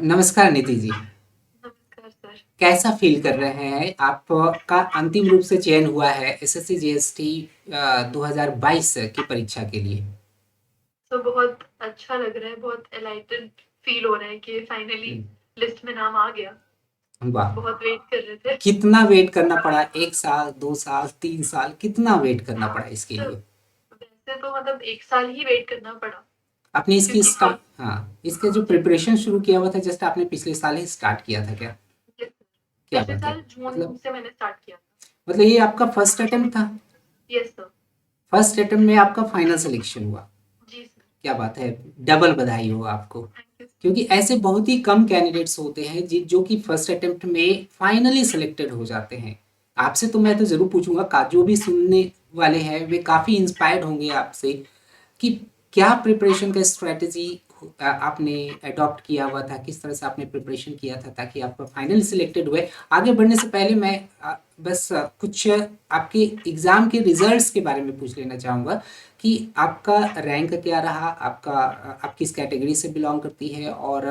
नमस्कार निधि जी। नमस्कार सर। कैसा फील कर रहे हैं? आपका अंतिम रूप से चयन हुआ है एसएससी जीएसटी 2022 की परीक्षा के लिए। तो बहुत अच्छा लग रहा है, बहुत एलाइटेड फील हो रहा है कि फाइनली लिस्ट में नाम आ गया। वाह। बहुत वेट कर रहे थे। कितना वेट करना पड़ा? 1 साल, 2 साल, 3 साल, कितना वेट करना पड़ा इसके तो लिए? वैसे तो मतलब 1 साल ही वेट करना पड़ा आपने इसकी क्योंकि स्टार्ट, हाँ, इसके जो जी प्रिपरेशन शुरू किया हुआ था, जस्ट आपने पिछले साल ही स्टार्ट किया था क्या? जी सर। क्या पिछले बात है। साल जून मतलब से मैंने स्टार्ट किया था। मतलब ये आपका फर्स्ट अटेम्प्ट था? Yes sir. फर्स्ट अटेम्प्ट में आपका फाइनल सिलेक्शन हुआ? जी सर। क्या बात है। डबल बधाई हो आपको। Thank you sir. क्योंकि ऐसे बहुत ही कम कैंडिडेट्स होते हैं जो कि फर्स्ट अटेम्प्ट में फाइनली सिलेक्टेड हो जाते हैं। आपसे तो मैं तो ज़रूर पूछूंगा, जो भी सुनने वाले हैं वे काफ़ी इंस्पायर्ड होंगे आपसे कि क्या प्रिपरेशन का स्ट्रेटजी आपने अडॉप्ट किया हुआ था, किस तरह से आपने प्रिपरेशन किया था ताकि आप फाइनली सिलेक्टेड हुए। आगे बढ़ने से पहले मैं बस कुछ आपके एग्ज़ाम के रिजल्ट्स के बारे में पूछ लेना चाहूँगा कि आपका रैंक क्या रहा, आप किस कैटेगरी से बिलोंग करती है और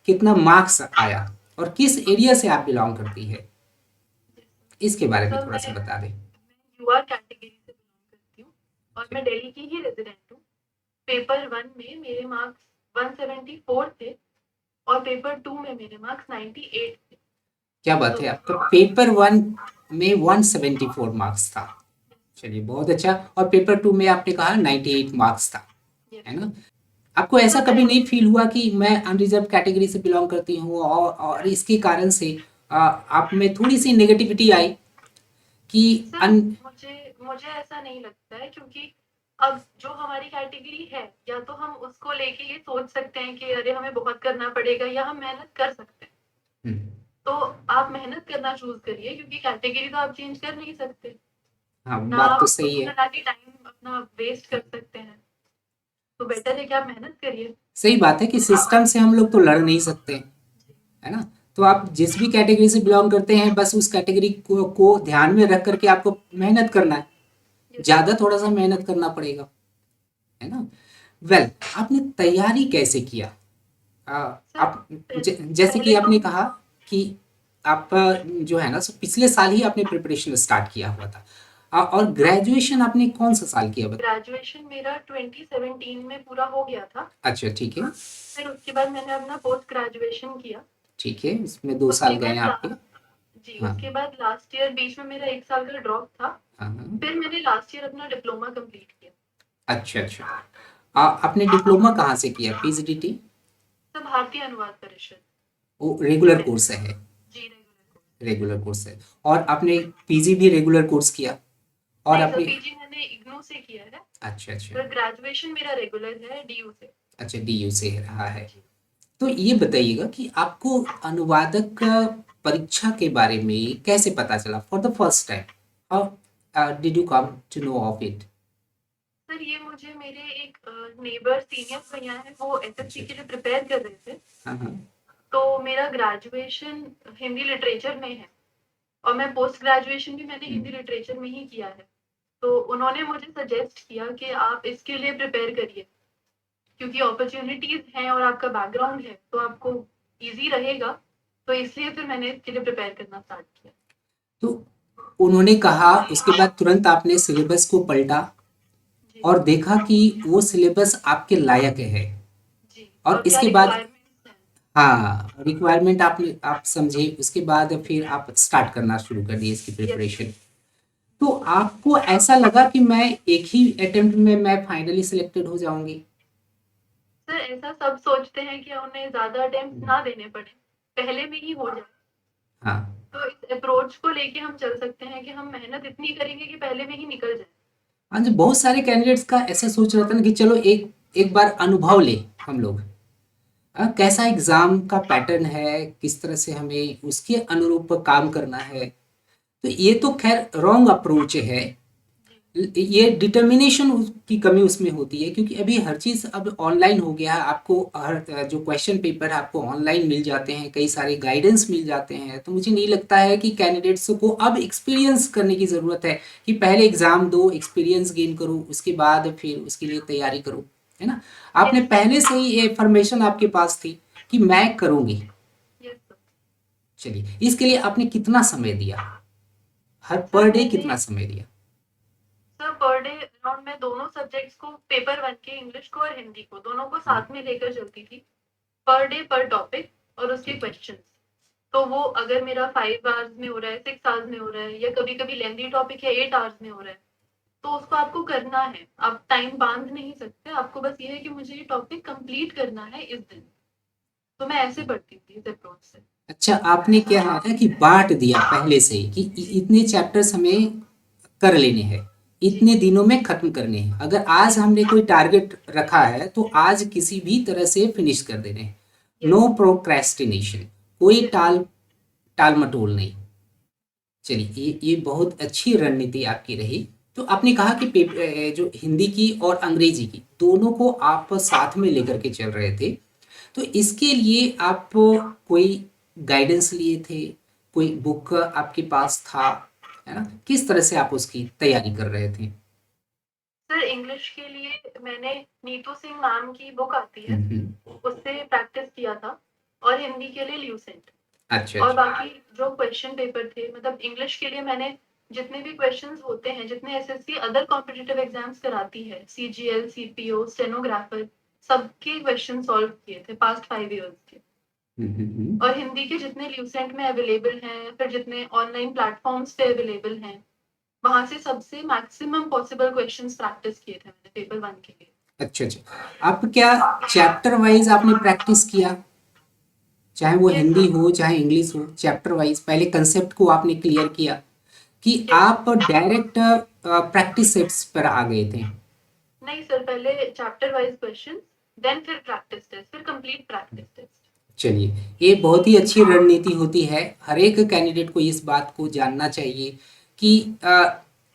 कितना मार्क्स आया और किस एरिया से आप बिलोंग करती है, जी सर। इसके बारे में सर थोड़ा सा बता दें। मैं युवा कैटेगरी से बिलोंग करती हूँ और जी। मैं दिल्ली की ही रेजिडेंट हूँ। पेपर वन में मेरे मार्क्स 174 थे और पेपर टू में मेरे मार्क्स 98 थे। क्या बात तो है, आपका पेपर वन में 174 मार्क्स था। चलिए बहुत अच्छा। और पेपर टू में आपने कहा 98 मार्क्स था, यस है सर। ना? आपको ऐसा तो कभी मैं नहीं फील हुआ कि मैं अनरिजर्व कैटेगरी से बिलोंग करती हूँ और इसके कारण से आप में थोड़ी सी नेगेटिविटी आई कि सर अन मुझे मुझे ऐसा नहीं लगता है क्योंकि अब जो हमारी कैटेगरी है या तो हम उसको लेके ये सोच सकते हैं कि अरे हमें बहुत करना पड़ेगा या हम मेहनत कर सकते हैं। हम्म, तो आप मेहनत करना चूज करिए क्योंकि कैटेगरी तो आप चेंज कर नहीं सकते। हाँ, ना बात तो आप सही उसमें है। जाके टाइम अपना वेस्ट कर सकते हैं। तो बेटर है कि आप मेहनत करिए। सही बात है कि सिस्टम से हम लोग तो लड़ नहीं सकते, जी है ना? तो आप जिस भी कैटेगरी से बिलोंग करते हैं बस उस कैटेगरी को ध्यान में रख करके आपको मेहनत करना है। Yes sir. ज़्यादा थोड़ा सा मेहनत करना पड़ेगा, है ना? वेल, आपने तैयारी कैसे किया? सर आप जैसे कि पहले तो आपने कहा कि आप जो है ना सो पिछले साल ही आपने प्रिपरेशन स्टार्ट किया हुआ था। और ग्रेजुएशन आपने कौन सा साल किया ग्रेजुएशन मेरा 2017 में पूरा हो गया था। अच्छा ठीक है। फिर उसके बाद मैंने अपना पोस्ट ग्रेजुएशन किया। ठीक है, इसमें 2 साल उसके गए बाद हैं आपके। जी हाँ उसके बाद लास्ट ईयर बीच में मेरा 1 साल का ड्रॉप था। हाँ हाँ। फिर मैंने लास्ट ईयर अपना डिप्लोमा कंप्लीट किया। अच्छा अच्छा। आपने डिप्लोमा कहाँ से किया, पीजीडीटी? तो भारतीय अनुवाद परिषद वो रेगुलर में। कोर्स है? जी रेगुलर कोर्स। रेगुलर कोर्स है। और आपने पीजी भी रेगुलर कोर्स किया? और नहीं सर, आपने पीजी मैंने इग्नू से किया है। अच्छा अच्छा। पर ग्रेजुएशन मेरा रेगुलर है डीयू से। अच्छा, डीयू से रहा है। जी तो ये बताइएगा कि आपको अनुवादक परीक्षा के बारे में कैसे पता चला for the first time? How did you come to know of it? Sir, ये मुझे मेरे एक नेबर सीनियर भैया हैं, वो एसएससी अच्छा। के लिए प्रिपेयर कर रहे थे। हाँ हाँ। तो मेरा ग्रेजुएशन हिंदी लिटरेचर में है और मैं पोस्ट ग्रेजुएशन भी मैंने हिंदी लिटरेचर में ही किया है। तो उन्होंने मुझे सजेस्ट किया कि आप इसके लिए प्रिपेयर करिए क्योंकि अपॉर्चुनिटीज हैं और आपका बैकग्राउंड है तो आपको इजी रहेगा। तो इसलिए फिर मैंने इसके लिए प्रिपेयर करना स्टार्ट किया। तो उन्होंने कहा, उसके बाद तुरंत आपने सिलेबस को पलटा जी और देखा कि वो सिलेबस आपके लायक है। जी। और और क्या इसके बाद रिक्वायरमेंट्स हैं। हाँ, रिक्वायरमेंट आप समझे, उसके बाद फिर आप स्टार्ट करना शुरू कर दिए इसकी यस प्रिपरेशन। तो आपको ऐसा लगा कि मैं एक ही अटेम्प्ट में मैं फाइनली सिलेक्टेड हो जाऊंगी? सर, ऐसा सब सोचते हैं कि उन्हें ज्यादा अटेम्प्ट ना देने पड़े, पहले में ही हो जाए। हाँ तो इस अप्रोच को लेके हम चल सकते हैं कि हम मेहनत इतनी करेंगे कि पहले में ही निकल जाए। हाँ जी, बहुत सारे कैंडिडेट्स का ऐसा सोच रहा था ना कि चलो एक एक बार अनुभव ले हम लोग। कैसा एग्ज़ाम का पैटर्न है, किस तरह से हमें उसके अनुरूप काम करना है। तो ये तो खैर रॉन्ग अप्रोच है। जी ये डिटर्मिनेशन की कमी उसमें होती है क्योंकि अभी हर चीज़ अब ऑनलाइन हो गया है। आपको हर जो क्वेश्चन पेपर है आपको ऑनलाइन मिल जाते हैं, कई सारे गाइडेंस मिल जाते हैं। तो मुझे नहीं लगता है कि कैंडिडेट्स को अब एक्सपीरियंस करने की ज़रूरत है कि पहले एग्ज़ाम दो, एक्सपीरियंस गेन करो, उसके बाद फिर उसके लिए तैयारी करो, है ना? आपने यस सर। पहले से ही ये इन्फॉर्मेशन आपके पास थी कि मैं करूँगी। Yes sir. चलिए, इसके लिए आपने कितना समय दिया? हर सर पर डे मैंने कितना समय दिया? सर पर डे अराउंड मैं दोनों सब्जेक्ट्स को, पेपर 1 के इंग्लिश को और हिंदी को, दोनों को साथ में लेकर चलती थी, पर डे पर टॉपिक और उसके ठीक है। क्वेश्चंस। तो वो अगर मेरा 5 आवर्स में हो रहा है, 6 आवर्स में हो रहा है, या कभी कभी लेंदी टॉपिक है 8 आवर्स में हो रहा है, तो उसको आपको करना है। आप टाइम बांध नहीं सकते, आपको बस ये है कि मुझे ये टॉपिक कंप्लीट करना है इस दिन। तो मैं ऐसे पढ़ती थी इस अप्रोच से। अच्छा, आपने क्या है कि बाँट दिया पहले से ही कि जी इतने चैप्टर्स हमें कर लेने हैं, जी इतने दिनों में खत्म करने हैं। अगर आज यस हमने कोई टारगेट रखा है तो आज किसी भी तरह से फिनिश कर देने हैं। यस नो प्रोक्रेस्टिनेशन, कोई यस टाल मटोल नहीं। चलिए, ये बहुत अच्छी रणनीति आपकी रही। तो आपने कहा कि जो हिंदी की और अंग्रेजी की दोनों को आप साथ में लेकर के चल रहे थे, तो इसके लिए आप कोई गाइडेंस लिए थे? कोई बुक आपके पास था, है ना? किस तरह से आप उसकी तैयारी कर रहे थे? सर इंग्लिश के लिए मैंने नीतू सिंह मैम की बुक आती है, हम्म। उससे प्रैक्टिस किया था। और हिंदी के लिए ल्यूसेंट। अच्छा, और अच्छा। बाकी जो क्वेश्चन पेपर थे, मतलब इंग्लिश के लिए मैंने जितने भी क्वेश्चंस होते हैं, जितने एसएससी अदर कॉम्पिटिटिव एग्जाम्स कराती है, सीजीएल, सीपीओ, स्टेनोग्राफर, सबके क्वेश्चन सॉल्व किए थे पास्ट 5 इयर्स के। हम्म। और हिंदी के जितने ल्यूसेंट में अवेलेबल हैं, फिर जितने ऑनलाइन प्लेटफॉर्म्स पे अवेलेबल हैं, वहां से सबसे मैक्सिमम पॉसिबल क्वेश्चंस प्रैक्टिस किए थे मैंने पेपर 1 के लिए। अच्छा, अच्छा। आप क्या चैप्टर वाइज आपने प्रैक्टिस किया? चाहे वो यस हिंदी सर। हो चाहे इंग्लिश हो, चैप्टर वाइज पहले कंसेप्ट को आपने क्लियर किया कि यस आप डायरेक्ट प्रैक्टिस सेट्स पर आ गए थे? नहीं सर, पहले चैप्टर वाइज क्वेश्चन, देन फिर प्रैक्टिस टेस्ट, फिर कंप्लीट प्रैक्टिस टेस्ट। चलिए, ये बहुत ही अच्छी रणनीति होती है। हर एक कैंडिडेट को इस बात को जानना चाहिए कि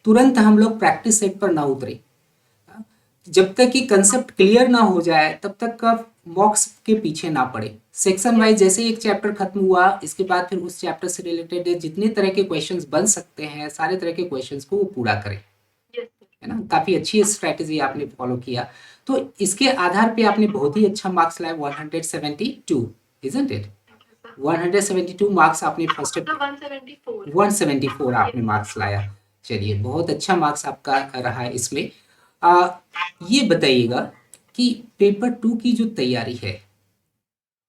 तुरंत हम लोग प्रैक्टिस सेट पर ना उतरे। जब तक कि कंसेप्ट क्लियर ना हो जाए तब तक का मॉक्स के पीछे ना पड़े। सेक्शन यस वाइज जैसे एक चैप्टर खत्म हुआ, इसके बाद फिर उस चैप्टर से रिलेटेड जितने तरह के क्वेश्चंस बन सकते हैं, सारे तरह के क्वेश्चंस को वो पूरा करें। Yes sir. है ना? काफ़ी अच्छी स्ट्रैटेजी आपने फॉलो किया। तो इसके आधार पे आपने बहुत ही अच्छा मार्क्स लाया, 172, isn't it? Thank you sir. 172 marks आपने फर्स्ट, मतलब 174। 174 आपने यस। मार्क्स लाया। चलिए, बहुत अच्छा मार्क्स आपका रहा है इसमें। आ, ये बताइएगा कि पेपर 2 की जो तैयारी है,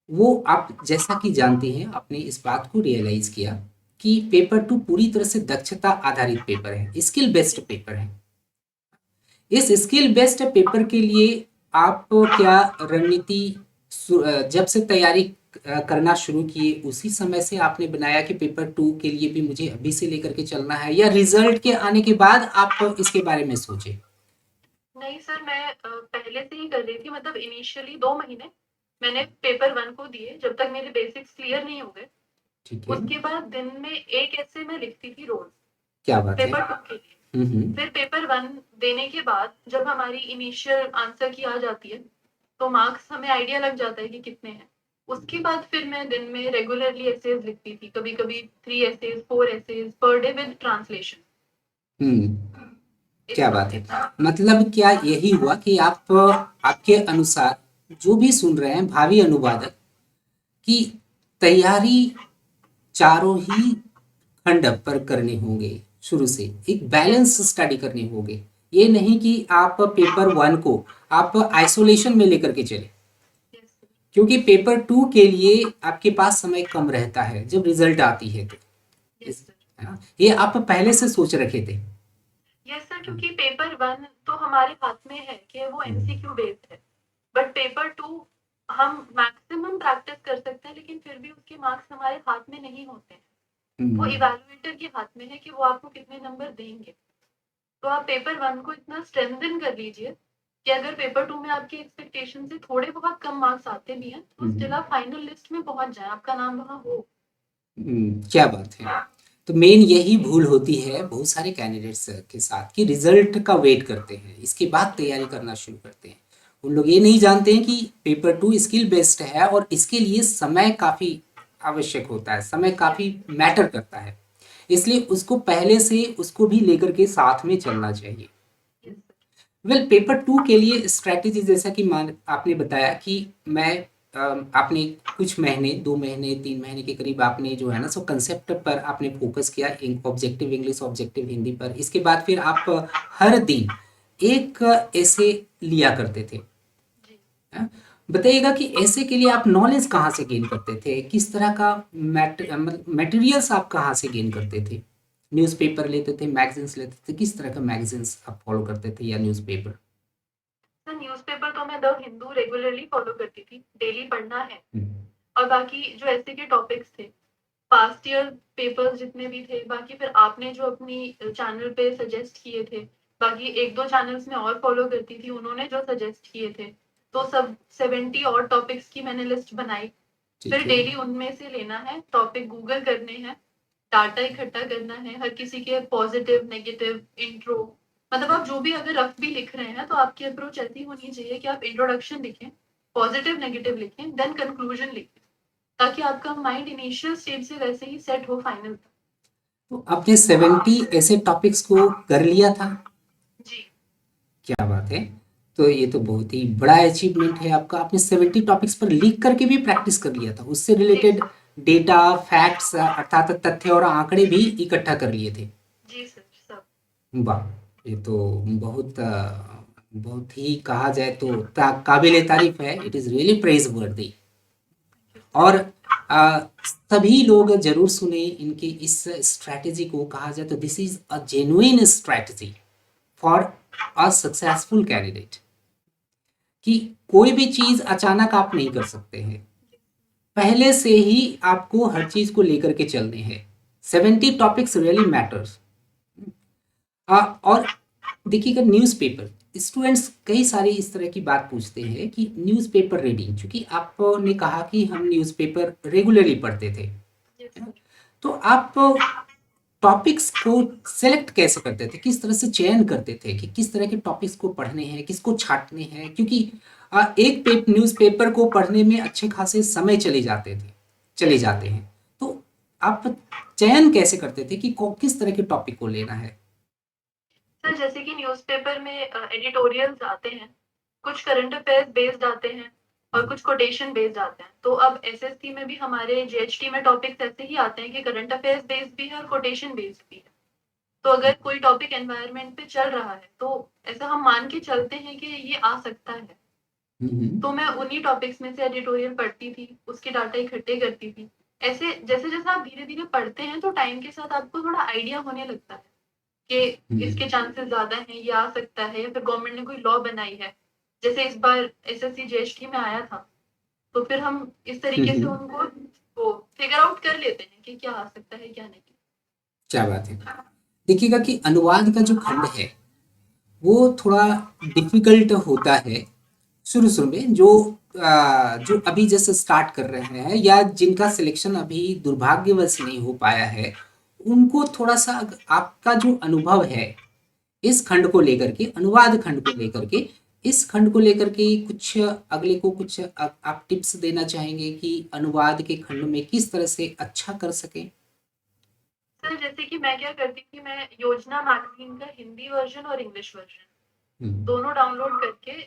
वो आप जैसा कि जानते हैं, आपने इस बात को रियलाइज किया कि पेपर 2 पूरी तरह से दक्षता आधारित पेपर है, स्किल बेस्ड पेपर है। इस स्किल बेस्ड पेपर के लिए आप क्या रणनीति जब से तैयारी करना शुरू किए उसी समय से आपने बनाया कि पेपर 2 के लिए भी मुझे अभी से लेकर के चलना है, या रिजल्ट के आने के बाद आप इसके बारे में सोचे? नहीं सर, मैं पहले से ही कर रही थी। मतलब इनिशियली 2 महीने मैंने पेपर 1 को दिए, जब तक मेरे बेसिक्स क्लियर नहीं हो गए। ठीक है। उसके बाद दिन में एक ऐसे मैं लिखती थी रोज, क्या बात है। पेपर 2 के लिए। हम्म। फिर पेपर 1 देने के बाद जब हमारी इनिशियल आंसर की आ जाती है, तो मार्क्स हमें आइडिया लग जाता है कि कितने हैं। उसके बाद फिर मैं दिन में रेगुलरली एसेज लिखती थी, कभी कभी 3 essays, 4 essays per day with translation. हम्म। इस क्या तरह बात से है। था। मतलब क्या यही हुआ कि आप आपके अनुसार जो भी सुन रहे हैं भावी अनुवादक की तैयारी चारों ही खंड पर करने होंगे, शुरू से एक यस बैलेंस स्टडी करने होंगे। ये नहीं कि आप पेपर 1 को आप आइसोलेशन में लेकर के चले, यस सर। क्योंकि पेपर 2 के लिए आपके पास समय कम रहता है जब रिजल्ट आती है तो। Yes sir. है ना? ये आप पहले से सोच रखे थे? यस सर, क्योंकि पेपर 1 तो हमारे हाथ में है कि वो एमसीक्यू बेस्ड है, बट पेपर 2 हम मैक्सिमम प्रैक्टिस कर सकते हैं, लेकिन फिर भी उसके मार्क्स हमारे हाथ में नहीं होते हैं। वो हम्म। इवैल्यूएटर के हाथ में है कि वो आपको कितने नंबर देंगे। तो आप पेपर 1 को इतना स्ट्रेंथन कर लीजिए कि अगर पेपर 2 में आपकी एक्सपेक्टेशन से थोड़े बहुत कम मार्क्स आते भी हैं, तो स्टिल आप फाइनल लिस्ट में पहुंच जाए, आपका नाम वहां हो। क्या बात है। तो मेन यही भूल होती है बहुत सारे कैंडिडेट्स के साथ कि रिजल्ट का वेट करते हैं, इसके बाद तैयारी करना शुरू करते हैं। उन लोग ये नहीं जानते हैं कि पेपर 2 स्किल बेस्ड है और इसके लिए समय काफ़ी आवश्यक होता है, समय काफ़ी मैटर करता है। इसलिए उसको पहले से उसको भी लेकर के साथ में चलना चाहिए। Yes sir. वेल, पेपर 2 के लिए स्ट्रैटेजी जैसा कि मान आपने बताया कि मैं आपने कुछ महीने 2 महीने 3 महीने के करीब आपने जो है ना सो कंसेप्ट पर आपने फोकस किया, ऑब्जेक्टिव इंग्लिश, ऑब्जेक्टिव हिंदी पर। इसके बाद फिर आप हर दिन एक ऐसे लिया करते थे। जी। हाँ? बताइएगा कि ऐसे के लिए आप नॉलेज कहाँ से गेन करते थे? किस तरह का मटेरियल्स आप कहाँ से गेन करते थे? न्यूज़पेपर लेते थे, मैगज़ीन्स लेते थे, किस तरह का मैगज़ीन्स आप फॉलो करते थे या न्यूज़पेपर? सर न्यूज़पेपर तो मैं द हिंदू रेगुलरली फॉलो करती थी, डेली पढ़ना है। हुँ, और बाकी जो ऐसे के टॉपिक्स थे, पास्ट ईयर पेपर्स जितने भी थे, बाकी फिर आपने जो अपनी चैनल पे सजेस्ट किए थे, बाकी 1-2 चैनल्स में और फॉलो करती थी, उन्होंने जो सजेस्ट किए थे, तो सब 70 और टॉपिक्स की मैंने लिस्ट बनाई। ठीक फिर है। डेली उनमें से लेना है, टॉपिक गूगल करने हैं, डाटा इकट्ठा करना है, हर किसी के पॉजिटिव, नेगेटिव, इंट्रो, मतलब आप जो भी अगर रफ भी लिख रहे हैं तो आपकी अप्रोच ऐसी होनी चाहिए कि आप इंट्रोडक्शन लिखें, पॉजिटिव नेगेटिव लिखें, देन कंक्लूजन लिखें, ताकि आपका माइंड इनिशियल स्टेज से वैसे ही सेट हो फाइनल तक। तो आपने 70 ऐसे टॉपिक्स को कर लिया था? जी। क्या बात है! तो ये तो बहुत ही बड़ा अचीवमेंट है आपका। आपने 70 टॉपिक्स पर लिख करके भी प्रैक्टिस कर लिया था। उससे जी रिलेटेड सर। डेटा, फैक्ट्स अर्थात तथ्य और आंकड़े भी इकट्ठा कर लिए थे। जी सर, सब। वाह! ये तो बहुत बहुत ही कहा जाए तो काबिले तारीफ है। इट इज़ रियली प्रेज वर्दी। Thank you sir. और सभी लोग जरूर सुने इनकी इस स्ट्रैटेजी को। कहा जाए तो this is a genuine strategy for a successful candidate, कि कोई भी चीज अचानक आप नहीं कर सकते हैं। पहले से ही आपको हर चीज को लेकर के चलने हैं। 70 टॉपिक्स रियली मैटर्स। और देखिएगा, न्यूज़पेपर स्टूडेंट्स कई सारी इस तरह की बात पूछते हैं कि न्यूज़पेपर रीडिंग, क्योंकि आपने कहा कि हम न्यूज़पेपर रेगुलरली पढ़ते थे, जी है ना? सर। तो आप टॉपिक्स को सेलेक्ट कैसे करते थे? किस तरह से चयन करते थे कि किस तरह के टॉपिक्स को पढ़ने हैं, किसको छाँटने हैं? क्योंकि एक न्यूज़पेपर को पढ़ने में अच्छे खासे समय चले जाते हैं। तो आप चयन कैसे करते थे कि किस तरह के टॉपिक को लेना है? सर जैसे कि न्यूज़पेपर में एडिटोरियल्स आते हैं, कुछ करंट अफेयर्स बेस्ड आते हैं और कुछ कोटेशन बेस्ड आते हैं। तो अब एसएससी में भी हमारे जीएचटी में टॉपिक्स ऐसे ही आते हैं कि करंट अफेयर्स बेस्ड भी है और कोटेशन बेस्ड भी है। तो अगर कोई टॉपिक एनवायरनमेंट पे चल रहा है तो ऐसा हम मान के चलते हैं कि ये आ सकता है, हम्म। तो मैं उन्हीं टॉपिक्स में से एडिटोरियल पढ़ती थी, उसके डाटा इकट्ठे करती थी। ऐसे जैसे जैसे आप धीरे धीरे पढ़ते हैं तो टाइम के साथ आपको थोड़ा आइडिया होने लगता है कि हम्म। इसके चांसेस ज्यादा हैं, ये आ सकता है, या फिर गवर्नमेंट ने कोई लॉ बनाई है, जैसे इस बार एसएससी जीएसटी में आया था, तो फिर हम इस तरीके से हम्म। उनको वो फिगर आउट कर लेते हैं कि क्या आ सकता है क्या नहीं। क्या बात है! देखिएगा कि अनुवाद का जो खंड है वो थोड़ा डिफिकल्ट होता है शुरू शुरू में। जो अभी जैसे स्टार्ट कर रहे हैं या जिनका सिलेक्शन अभी दुर्भाग्यवश नहीं हो पाया है, उनको थोड़ा सा आपका जो अनुभव है इस खंड को लेकर के, अनुवाद खंड को लेकर के, इस खंड को लेकर के कुछ अगले को कुछ आप टिप्स देना चाहेंगे कि अनुवाद के खंड में किस तरह से अच्छा कर सकें? सर जैसे कि मैं क्या करती थी, मैं योजना मैगजीन का हिंदी वर्जन और इंग्लिश वर्जन हम्म। दोनों डाउनलोड करके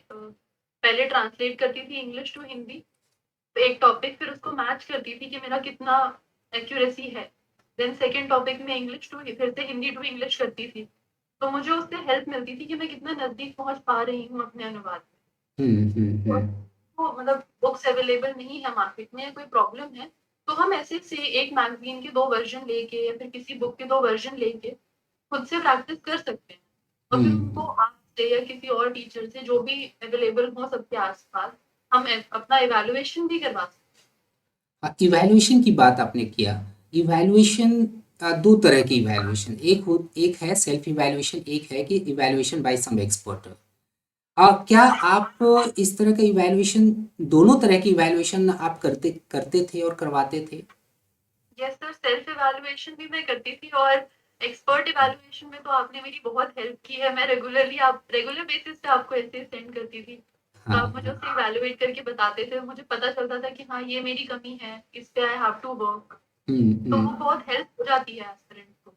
पहले ट्रांसलेट करती थी इंग्लिश टू हिंदी, एक टॉपिक, फिर उसको मैच करती थी कि मेरा कितना एक्यूरेसी है। देन सेकेंड टॉपिक में इंग्लिश टू फिर से हिंदी टू इंग्लिश करती थी, तो मुझे उससे हेल्प मिलती थी कि मैं कितना नजदीक पहुंच पा रही हूँ अपने अनुवाद में। हम्म। तो मतलब बुक्स अवेलेबल नहीं है मार्केट में, कोई प्रॉब्लम है, तो हम ऐसे से एक मैगजीन के 2 वर्जन लेके या फिर किसी बुक के 2 वर्जन लेके खुद से प्रैक्टिस कर सकते हैं। और फिर उनको हम्म। आपसे या किसी और टीचर से जो भी अवेलेबल हो सबके आसपास हम अपना इवैल्यूएशन भी करवा सकते इवैल्यूएशन की बात आपने किया। इवैल्यूएशन दो तरह की इवैल्यूएशन, एक है सेल्फ इवैल्यूएशन, एक है कि इवैल्यूएशन बाय सम एक्सपर्ट। क्या आप इस तरह का इवैल्यूएशन, दोनों तरह की इवैल्यूएशन आप करते करते थे और करवाते थे? हैं। यस सर, सेल्फ इवैल्यूएशन भी मैं करती थी और एक्सपर्ट इवैल्यूएशन में तो आपने मेरी बहुत हेल्प की है। मैं रेगुलर बेसिस पे आपको ऐसे सेंड करती थी, तो हाँ। आप मुझे उससे इवैल्यूएट करके बताते थे, मुझे पता चलता था कि हाँ ये मेरी कमी है, इस पे आई हैव टू वर्क। तो वो हम्म। बहुत हेल्प हो जाती है एस्पिरेंट को।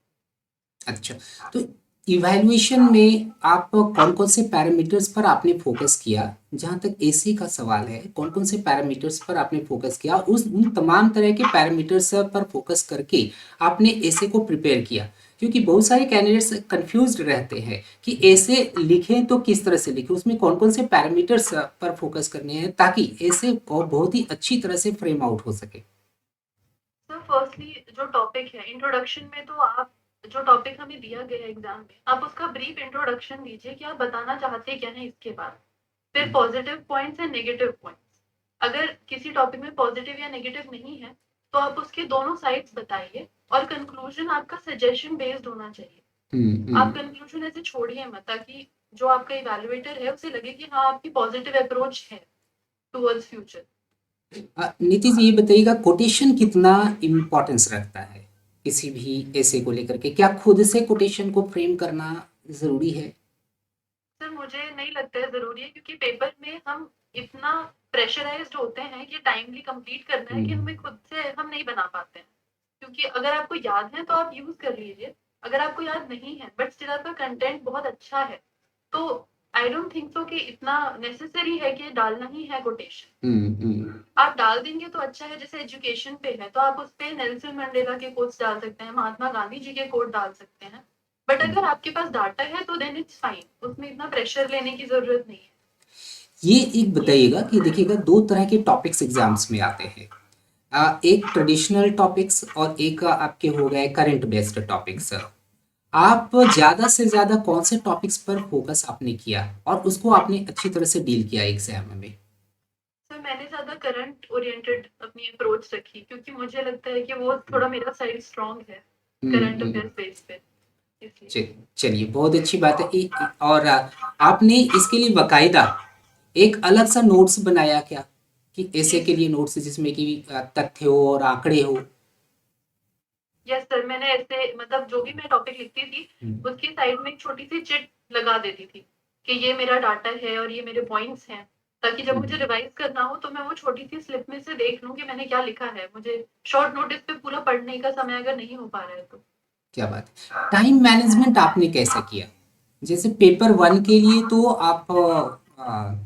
अच्छा, तो इवैल्यूएशन में आप कौन-कौन से पैरामीटर्स पर आपने फ़ोकस किया? जहाँ तक एसी का सवाल है, कौन-कौन से पैरामीटर्स पर आपने फ़ोकस किया? उस उन तमाम तरह के पैरामीटर्स पर फ़ोकस करके आपने एसे को प्रिपेयर किया। क्योंकि बहुत सारे कैंडिडेट्स कन्फ्यूज़्ड रहते हैं कि एसे लिखें तो किस तरह से लिखें? उसमें कौन-कौन से पैरामीटर्स पर फ़ोकस करने हैं ताकि एसे को बहुत ही अच्छी तरह से फ्रेम आउट हो सके? सर फर्स्टली जो टॉपिक है इंट्रोडक्शन में, तो आप जो टॉपिक हमें दिया गया है एग्जाम में, आप उसका ब्रीफ इंट्रोडक्शन दीजिए कि आप बताना चाहते क्या हैं इसके बाद। फिर positive points and negative points, अगर किसी टॉपिक में पॉजिटिव या नेगेटिव नहीं है तो आप उसके दोनों साइड्स बताइए, और कंक्लूजन आपका सजेशन बेस्ड होना चाहिए। आप कंक्लूजन ऐसे छोड़िए मत, ताकि जो आपका इवैल्यूएटर है उसे लगे कि हाँ आपकी पॉजिटिव अप्रोच है टुवर्ड्स फ्यूचर। नीतीश ये बताइएगा कोटेशन कितना इम्पोर्टेंस रखता है किसी भी ऐसे को लेकर के? क्या खुद से कोटेशन को फ्रेम करना ज़रूरी है? सर मुझे नहीं लगता है ज़रूरी है, क्योंकि पेपर में हम इतना प्रेशराइज्ड होते हैं कि टाइमली कंप्लीट करना है कि हमें खुद से हम नहीं बना पाते हैं। क्योंकि अगर आपको याद है तो आप यूज़ कर लीजिए, अगर आपको याद नहीं है बट स्टिल आपका कंटेंट बहुत अच्छा है, तो आई डोंट थिंक सो कि इतना नेसेसरी है कि डालना ही है कोटेशन। आप डाल देंगे तो अच्छा है। जैसे एजुकेशन पे है तो आप उस पे नेल्सन मंडेला के कोट्स डाल सकते हैं, महात्मा गांधी जी के कोट डाल सकते हैं। बट अगर आपके पास डाटा है तो देन इट्स फाइन, उसमें इतना प्रेशर लेने की जरूरत नहीं है। ये एक बताइएगा कि देखिएगा दो तरह के टॉपिक्स एग्जाम्स में आते हैं। एक ट्रेडिशनल टॉपिक्स और एक आपके हो गए करंट बेस्ड टॉपिक्स। आप ज़्यादा से ज़्यादा कौन से टॉपिक्स पर फोकस आपने किया और उसको आपने अच्छी तरह से डील किया एग्जाम में? सर मैंने ज्यादा करंट ओरिएंटेड अपनी अप्रोच रखी, क्योंकि मुझे लगता है कि वो थोड़ा मेरा साइड स्ट्रांग है करंट हम्म। अफेयर्स बेस पे, इसलिए। चलिए बहुत अच्छी बात है। और आपने इसके लिए बकायदा एक अलग सा नोट्स बनाया क्या कि जी ऐसे के लिए नोट्स जिसमें कि तथ्य हो और आंकड़े हो? यस सर, मैंने ऐसे मतलब जो भी मैं टॉपिक लिखती थी उसकी साइड में एक छोटी सी चिट लगा देती थी कि ये मेरा डाटा है और ये मेरे पॉइंट्स हैं, ताकि जब मुझे रिवाइज करना हो तो मैं वो छोटी सी स्लिप में से देख लूं कि मैंने क्या लिखा है। मुझे शॉर्ट नोटिस पे पूरा पढ़ने का समय अगर नहीं हो पा रहा है तो। क्या बात है। टाइम मैनेजमेंट आपने कैसे किया? जैसे पेपर वन के लिए तो आप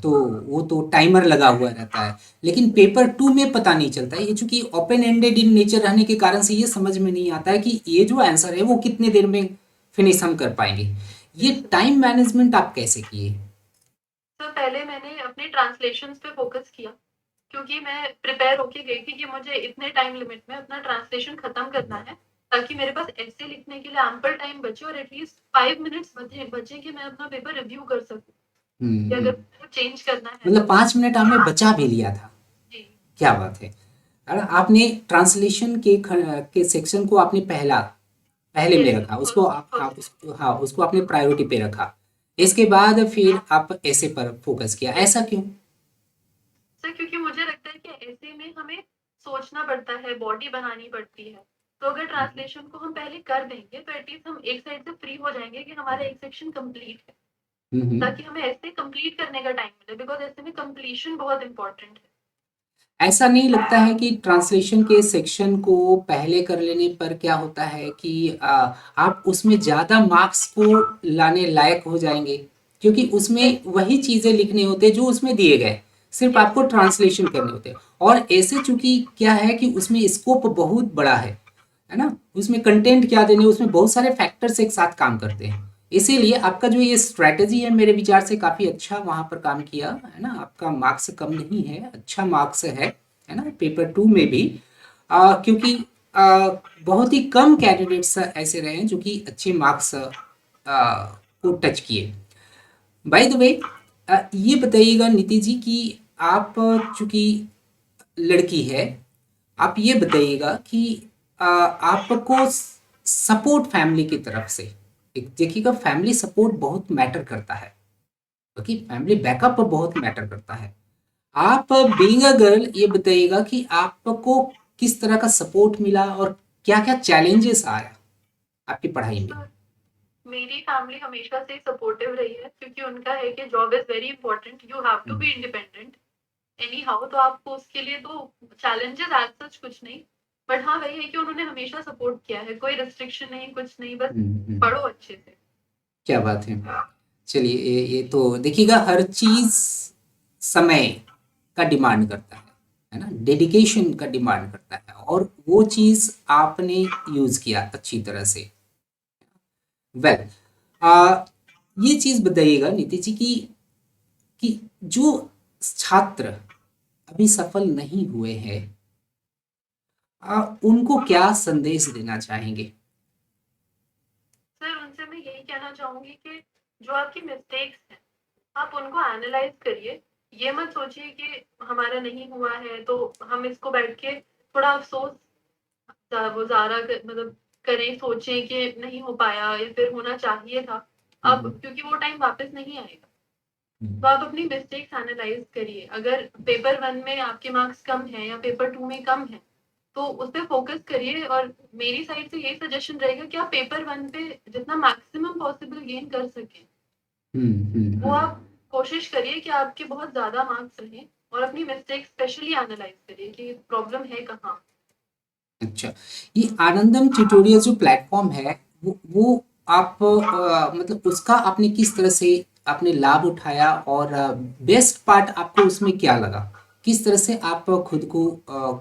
तो वो तो टाइमर लगा हुआ रहता है, लेकिन पेपर टू में पता नहीं चलता है। ये चूंकि ओपन एंडेड इन नेचर रहने के कारण से ये समझ में नहीं आता है कि ये जो आंसर है वो कितने देर में फिनिश हम कर पाएंगे। ये टाइम मैनेजमेंट आप कैसे किए? तो पहले मैंने अपने ट्रांसलेशन पे फोकस किया, क्योंकि मैं प्रिपेयर होके गई थी कि मुझे इतने टाइम लिमिट में अपना ट्रांसलेशन खत्म करना है, ताकि मेरे पास ऐसे लिखने के लिए एम्पल टाइम बचे और एटलीस्ट 5 मिनट्स बचे कि मैं अपना पेपर रिव्यू कर सकूं, कि हम्म। अगर चेंज करना है मतलब तो। 5 मिनट आपने बचा भी लिया था। जी। क्या बात है। और आपने ट्रांसलेशन के सेक्शन को आपने पहले में यस रखा, उसको फर्स्ट आप फर्स्ट। उसको, हाँ, उसको आपने प्रायोरिटी पे रखा। इसके बाद फिर आप ऐसे पर फोकस किया, ऐसा क्यों? सर क्योंकि मुझे लगता है कि ऐसे में हमें सोचना पड़ता है, बॉडी बनानी पड़ती है। तो अगर ट्रांसलेशन को हम पहले कर देंगे तो एटलीस्ट हम एक साइड से फ्री हो जाएंगे कि हमारा एक सेक्शन कंप्लीट है, हम्म। ताकि हमें ऐसे कंप्लीट करने का टाइम मिले, बिकॉज ऐसे में कंप्लीशन बहुत इंपॉर्टेंट है। ऐसा नहीं लगता है कि ट्रांसलेशन के सेक्शन को पहले कर लेने पर क्या होता है कि आप उसमें ज़्यादा मार्क्स को लाने लायक हो जाएंगे, क्योंकि उसमें वही चीज़ें लिखने होते हैं जो उसमें दिए गए, सिर्फ यस आपको ट्रांसलेशन करने होते हैं। और ऐसे चूंकि क्या है कि उसमें स्कोप बहुत बड़ा है ना, उसमें कंटेंट क्या देने, उसमें बहुत सारे फैक्टर्स एक साथ काम करते हैं। इसीलिए आपका जो ये स्ट्रैटेजी है मेरे विचार से काफ़ी अच्छा वहाँ पर काम किया है ना। आपका मार्क्स कम नहीं है, अच्छा मार्क्स है ना पेपर टू में भी। क्योंकि आ, बहुत ही कम कैंडिडेट्स ऐसे रहे हैं जो कि अच्छे मार्क्स को टच किए। बाय द वे, ये बताइएगा नीति जी कि आप चूंकि लड़की है, आप ये बताइएगा कि आपको सपोर्ट फैमिली की तरफ से, एक देखिएगा फैमिली सपोर्ट बहुत मैटर करता है, क्योंकि फैमिली बैकअप बहुत मैटर करता है। आप बीइंग अ गर्ल ये बताइएगा कि आपको किस तरह का सपोर्ट मिला और क्या क्या चैलेंजेस आया आपकी पढ़ाई में? सर, मेरी फैमिली हमेशा से सपोर्टिव रही है, क्योंकि उनका है कि job is very important, you have to be independent anyhow. तो आपको उसके लिए तो चैलेंजेस एज सच कुछ नहीं, बट हाँ वही है कि उन्होंने हमेशा सपोर्ट किया है, कोई रिस्ट्रिक्शन नहीं, कुछ नहीं, बस हम्म। पढ़ो अच्छे से। क्या बात है। चलिए ये तो देखिएगा, हर चीज़ समय का डिमांड करता है ना? डेडिकेशन का डिमांड करता है, और वो चीज़ आपने यूज़ किया अच्छी तरह से। वेल, ये चीज़ बताइएगा नीति जी कि जो छात्र अभी सफल नहीं हुए हैं, उनको क्या संदेश देना चाहेंगे? सर उनसे मैं यही कहना चाहूंगी कि जो आपकी मिस्टेक्स हैं आप उनको एनालाइज करिए। ये मत सोचिए कि हमारा नहीं हुआ है तो हम इसको बैठ के थोड़ा अफसोस वो मतलब करें, सोचें कि नहीं हो पाया या फिर होना चाहिए था। अब हम्म, क्योंकि वो टाइम वापस नहीं आएगा, हम्म, तो आप अपनी मिस्टेक्स एनालाइज करिए। अगर पेपर 1 में आपके मार्क्स कम हैं या पेपर 2 में कम हैं तो उस पे फोकस करिए। और मेरी साइड से यही सजेशन रहेगा कि आप पेपर 1 पे जितना मैक्सिमम पॉसिबल गेन कर सकें वो हम्म। आप कोशिश करिए कि आपके बहुत ज्यादा मार्क्स रहें। और अपनी मिस्टेक स्पेशली एनालाइज करिए कि प्रॉब्लम है कहाँ। अच्छा, ये आनंदम ट्यूटोरियल जो प्लेटफॉर्म है, वो आप मतलब उसका आपने किस तरह से आपने लाभ उठाया, और बेस्ट पार्ट आपको उसमें क्या लगा? किस तरह से आप खुद को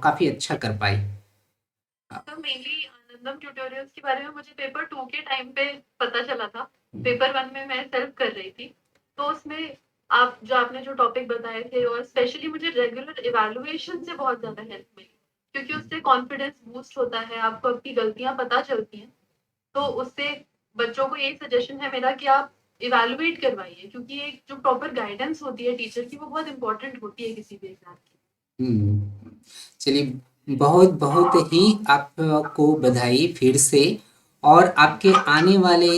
काफी अच्छा कर पाए? तो मेनली आनंदम ट्यूटोरियल्स के बारे में मुझे पेपर 2 के टाइम पे पता चला था। पेपर 1 में मैं सेल्फ कर रही थी, तो उसमें आपने जो टॉपिक बताए थे और स्पेशली मुझे रेगुलर इवैल्यूएशन से बहुत ज्यादा हेल्प मिली, क्योंकि उससे कॉन्फिडेंस बूस्ट होता है, आपको आपकी गलतियां पता चलती हैं। तो उससे बच्चों को यही सजेशन है मेरा कि आप इवैल्यूएट करवाइए, क्योंकि एक जो प्रॉपर गाइडेंस होती है टीचर की वो बहुत इंपॉर्टेंट होती है किसी भी एग्जाम की। हुँ। चलिए, बहुत बहुत ही आपको बधाई फिर से, और आपके आने वाले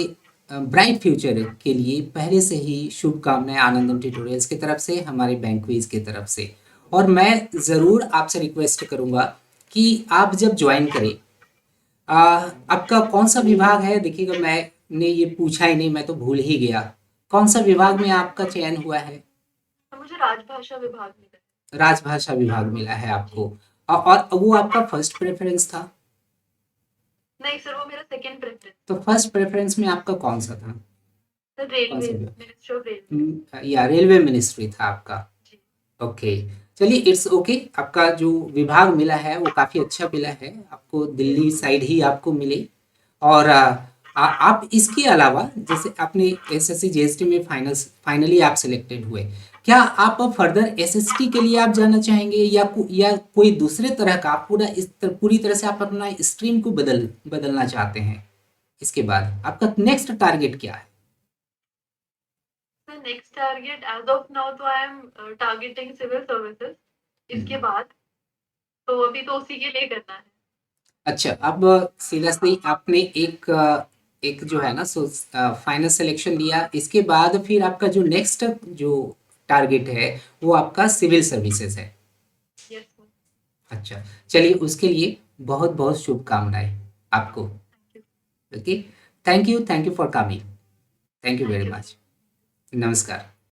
ब्राइट फ्यूचर के लिए पहले से ही शुभकामनाएँ आनंदम ट्यूटोरियल्स की तरफ से, हमारे बैंकवीज़ की तरफ से। और मैं ज़रूर आपसे रिक्वेस्ट करूँगा कि आप जब जॉइन करें, आपका कौन-सा विभाग है? देखिएगा, मैंने ये पूछा ही नहीं, मैं तो भूल ही गया। कौन-सा विभाग में आपका चयन हुआ है? तो मुझे राजभाषा विभाग मिला है। राजभाषा विभाग मिला है जी। आपको। और वो आपका फर्स्ट प्रेफरेंस था? नहीं सर, वो मेरा सेकंड प्रेफरेंस। तो फर्स्ट प्रेफरेंस में आपका कौन सा था? सर कौन रेलवे, सा मिनिस्ट्री ऑफ रेलवे। या रेलवे मिनिस्ट्री था आपका? जी। ओके। चलिए, इट्स ओके। आपका जो विभाग मिला है वो काफ़ी अच्छा मिला है आपको, यस दिल्ली साइड ही आपको मिले। और आप इसके अलावा, जैसे आपने एसएससी जीएसटी में फाइनली आप सिलेक्टेड हुए, क्या आप फर्दर एसएसटी के लिए आप जाना चाहेंगे, या कोई दूसरे तरह का आप पूरी तरह से आप अपना स्ट्रीम को बदलना चाहते हैं? इसके बाद आपका नेक्स्ट टारगेट क्या है? Sir next target as of now तो I am targeting civil services. इसके हम्म। बाद तो अभी तो उसी के लिए करना है। अच्छा, अब सीरियसली आपने एक जो है ना, सो फाइनल सिलेक्शन लिया, इसके बाद फिर आपका जो नेक्स्ट जो टारगेट है वो आपका सिविल सर्विसेज है। Yes sir. अच्छा, चलिए, उसके लिए बहुत बहुत शुभकामनाएं आपको। Thank you. Okay, thank you for coming. Thank you very thank you. Much. नमस्कार।